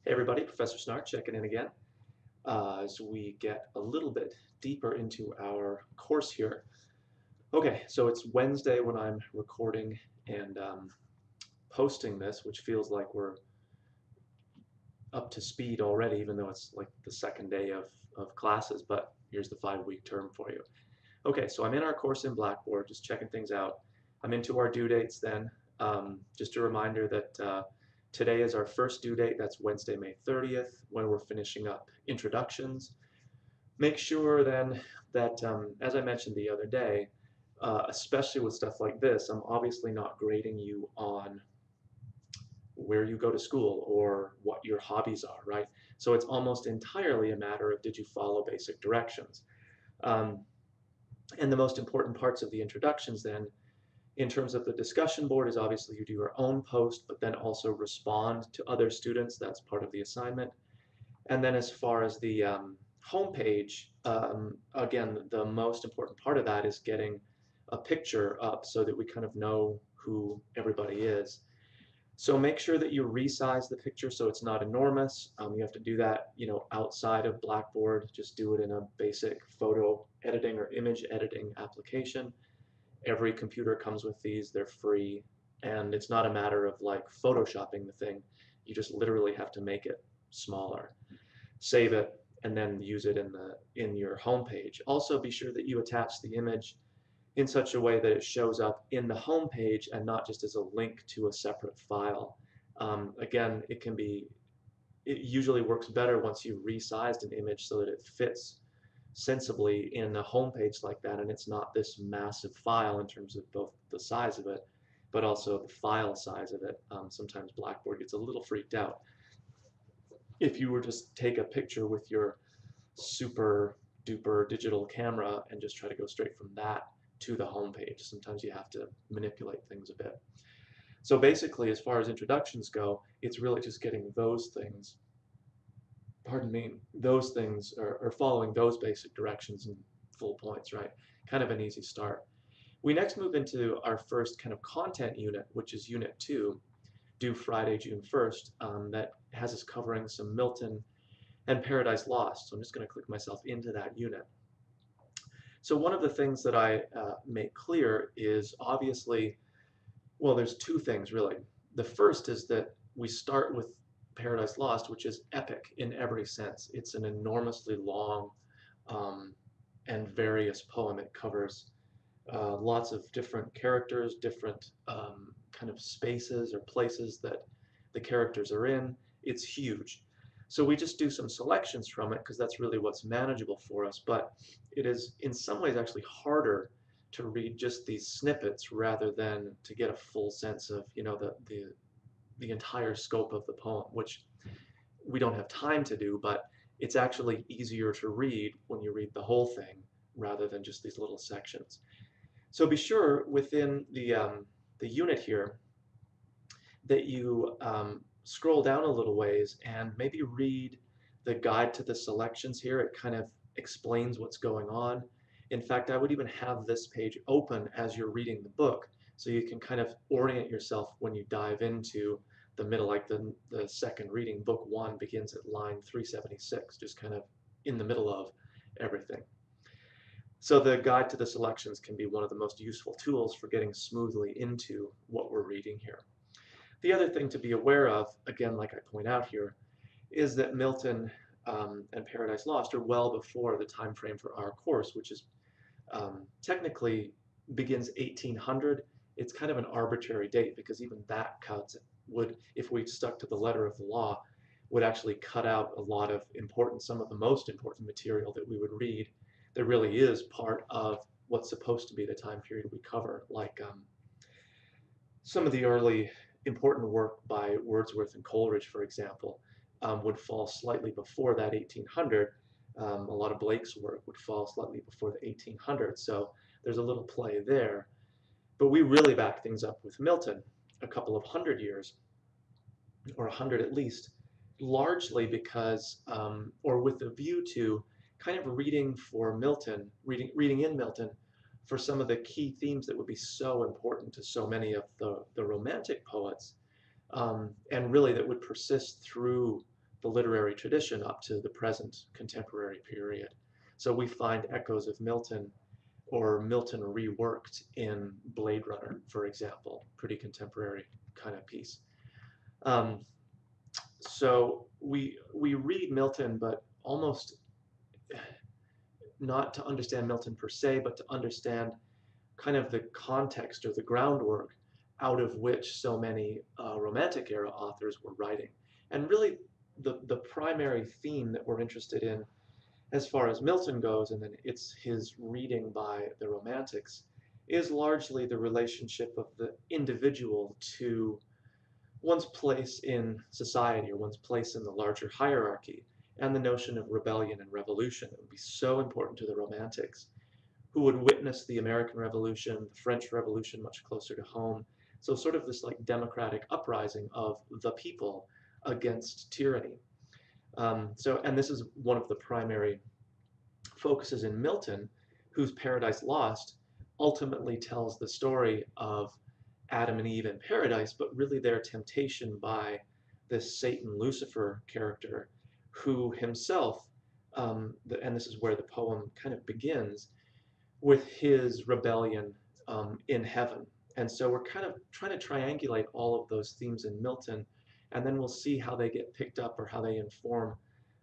Hey everybody, Professor Snart checking in again as we get a little bit deeper into our course here. Okay, so it's Wednesday when I'm recording and posting this, which feels like we're up to speed already, even though it's like the second day of classes, but here's the 5-week term for you. Okay, so I'm in our course in Blackboard, just checking things out. I'm into our due dates then. Just a reminder that today is our first due date. That's Wednesday, May 30th, when we're finishing up introductions. Make sure then that, as I mentioned the other day, especially with stuff like this, I'm obviously not grading you on where you go to school or what your hobbies are, right? So it's almost entirely a matter of did you follow basic directions. Um, and the most important parts of the introductions then, in terms of the discussion board, is obviously you do your own post, but then also respond to other students. That's part of the assignment. And then as far as the homepage, again, the most important part of that is getting a picture up so that we kind of know who everybody is. So make sure that you resize the picture so it's not enormous. You have to do that, outside of Blackboard. Just do it in a basic photo editing or image editing application. Every computer comes with these, they're free, and it's not a matter of like photoshopping the thing. You just literally have to make it smaller. Save it and then use it in your home page. Also be sure that you attach the image in such a way that it shows up in the home page and not just as a link to a separate file. Again, it usually works better once you've resized an image so that it fits sensibly in a home page like that, and it's not this massive file in terms of both the size of it, but also the file size of it. Sometimes Blackboard gets a little freaked out. If you were just take a picture with your super duper digital camera and just try to go straight from that to the home page, sometimes you have to manipulate things a bit. So basically, as far as introductions go, it's really just getting those things, pardon me, those things are following those basic directions and full points, right? Kind of an easy start. We next move into our first kind of content unit, which is Unit 2, due Friday, June 1st, that has us covering some Milton and Paradise Lost. So I'm just going to click myself into that unit. So one of the things that I make clear is obviously, well, there's two things really. The first is that we start with Paradise Lost, which is epic in every sense. It's an enormously long and various poem. It covers lots of different characters, different kind of spaces or places that the characters are in. It's huge. So we just do some selections from it because that's really what's manageable for us, but it is in some ways actually harder to read just these snippets rather than to get a full sense of the entire scope of the poem, which we don't have time to do, but it's actually easier to read when you read the whole thing rather than just these little sections. So be sure within the unit here that you scroll down a little ways and maybe read the guide to the selections here. It kind of explains what's going on. In fact, I would even have this page open as you're reading the book so you can kind of orient yourself when you dive into the middle, like the second reading. Book 1 begins at line 376, just kind of in the middle of everything. So the guide to the selections can be one of the most useful tools for getting smoothly into what we're reading here. The other thing to be aware of, again, like I point out here, is that Milton and Paradise Lost are well before the time frame for our course, which is technically begins 1800. It's kind of an arbitrary date because even that would, if we stuck to the letter of the law, would actually cut out a lot of some of the most important material that we would read that really is part of what's supposed to be the time period we cover, like some of the early important work by Wordsworth and Coleridge, for example, would fall slightly before that 1800. A lot of Blake's work would fall slightly before the 1800s, so there's a little play there. But we really back things up with Milton a couple of hundred years, or 100 at least, largely because, or with a view to kind of reading in Milton for some of the key themes that would be so important to so many of the Romantic poets, and really that would persist through the literary tradition up to the present contemporary period. So we find echoes of Milton or Milton reworked in Blade Runner, for example, pretty contemporary kind of piece. Um, so we read Milton, but almost not to understand Milton per se, but to understand kind of the context or the groundwork out of which so many Romantic era authors were writing. And really, the primary theme that we're interested in as far as Milton goes, and then it's his reading by the Romantics, is largely the relationship of the individual to one's place in society or one's place in the larger hierarchy, and the notion of rebellion and revolution that would be so important to the Romantics, who would witness the American Revolution, the French Revolution much closer to home. So sort of this like democratic uprising of the people against tyranny. And this is one of the primary focuses in Milton, whose Paradise Lost ultimately tells the story of Adam and Eve in paradise, but really their temptation by this Satan Lucifer character, who himself, and this is where the poem kind of begins, with his rebellion in heaven. And so we're kind of trying to triangulate all of those themes in Milton, and then we'll see how they get picked up or how they inform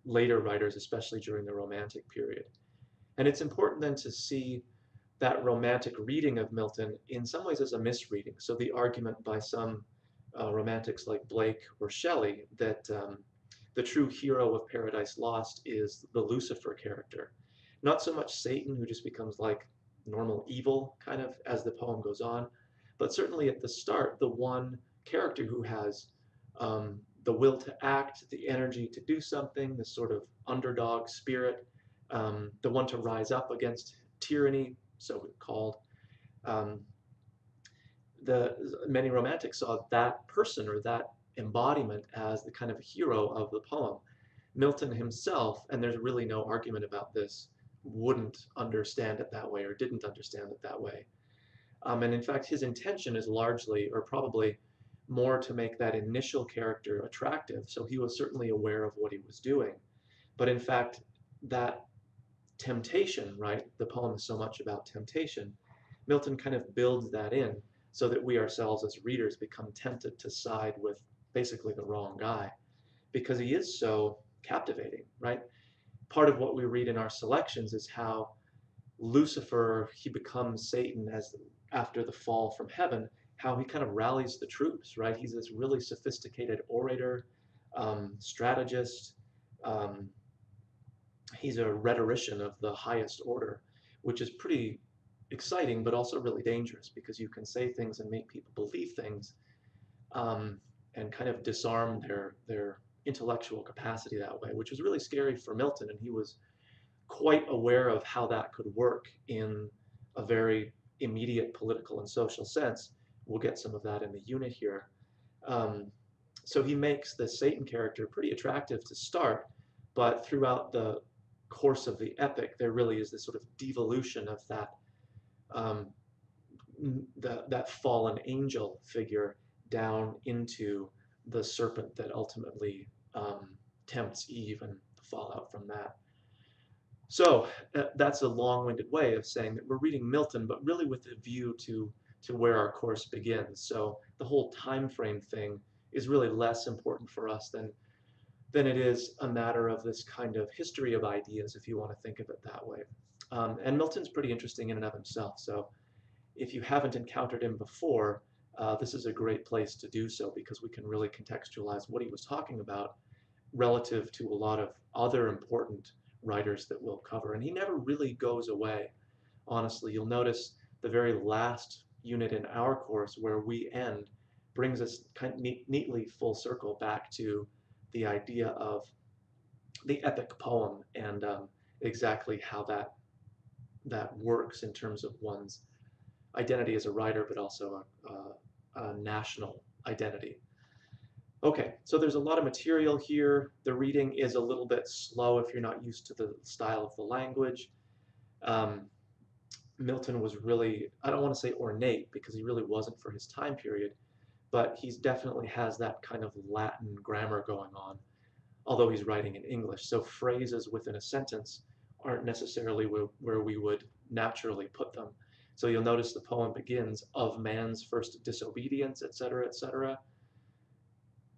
later writers, especially during the Romantic period. And it's important then to see that Romantic reading of Milton in some ways as a misreading. So the argument by some Romantics like Blake or Shelley that the true hero of Paradise Lost is the Lucifer character. Not so much Satan, who just becomes like normal evil kind of as the poem goes on, but certainly at the start, the one character who has the will to act, the energy to do something, this sort of underdog spirit, the one to rise up against tyranny, so called. Um, the many Romantics saw that person or that embodiment as the kind of hero of the poem. Milton himself, and there's really no argument about this, wouldn't understand it that way or didn't understand it that way. And in fact, his intention is largely, or probably more to make that initial character attractive. So he was certainly aware of what he was doing. But in fact, that temptation, right? The poem is so much about temptation. Milton kind of builds that in so that we ourselves as readers become tempted to side with basically the wrong guy because he is so captivating, right? Part of what we read in our selections is how Lucifer, he becomes Satan as after the fall from heaven, how he kind of rallies the troops, right? He's this really sophisticated orator, strategist. He's a rhetorician of the highest order, which is pretty exciting, but also really dangerous because you can say things and make people believe things and kind of disarm their intellectual capacity that way, which was really scary for Milton. And he was quite aware of how that could work in a very immediate political and social sense. We'll get some of that in the unit here. So he makes the Satan character pretty attractive to start, but throughout the course of the epic, there really is this sort of devolution of that fallen angel figure down into the serpent that ultimately tempts Eve and the fallout from that. So that's a long-winded way of saying that we're reading Milton, but really with a view to where our course begins. So the whole time frame thing is really less important for us than it is a matter of this kind of history of ideas, if you want to think of it that way. And Milton's pretty interesting in and of himself. So if you haven't encountered him before, this is a great place to do so because we can really contextualize what he was talking about relative to a lot of other important writers that we'll cover. And he never really goes away. Honestly, you'll notice the very last unit in our course where we end brings us kind of neatly full circle back to the idea of the epic poem and exactly how that works in terms of one's identity as a writer, but also a national identity. Okay, so there's a lot of material here. The reading is a little bit slow if you're not used to the style of the language. Milton was really, I don't want to say ornate because he really wasn't for his time period, but he definitely has that kind of Latin grammar going on. although he's writing in English. So phrases within a sentence aren't necessarily where we would naturally put them. So you'll notice the poem begins, of man's first disobedience, etc., etc.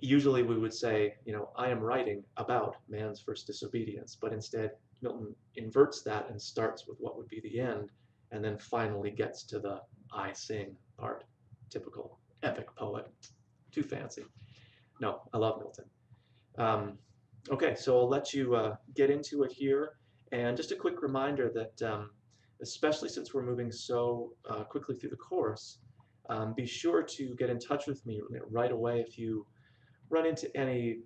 Usually we would say, I am writing about man's first disobedience, but instead Milton inverts that and starts with what would be the end, and then finally gets to the I sing part. Typical epic poet. Too fancy. No, I love Milton. Um, okay, so I'll let you get into it here. And just a quick reminder that, especially since we're moving so quickly through the course, be sure to get in touch with me right away if you run into any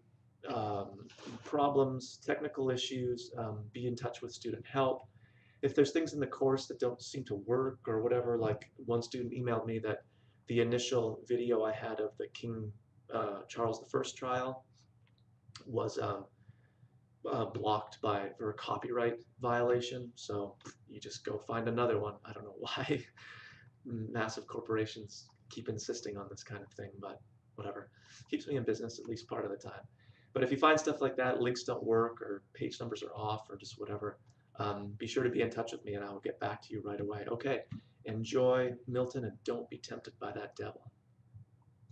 problems, technical issues. Be in touch with student help. If there's things in the course that don't seem to work or whatever, like one student emailed me that the initial video I had of the King Charles I trial was blocked for a copyright violation. So you just go find another one. I don't know why massive corporations keep insisting on this kind of thing, but whatever. Keeps me in business at least part of the time. But if you find stuff like that, links don't work or page numbers are off or just whatever, be sure to be in touch with me and I will get back to you right away. Okay, enjoy Milton and don't be tempted by that devil.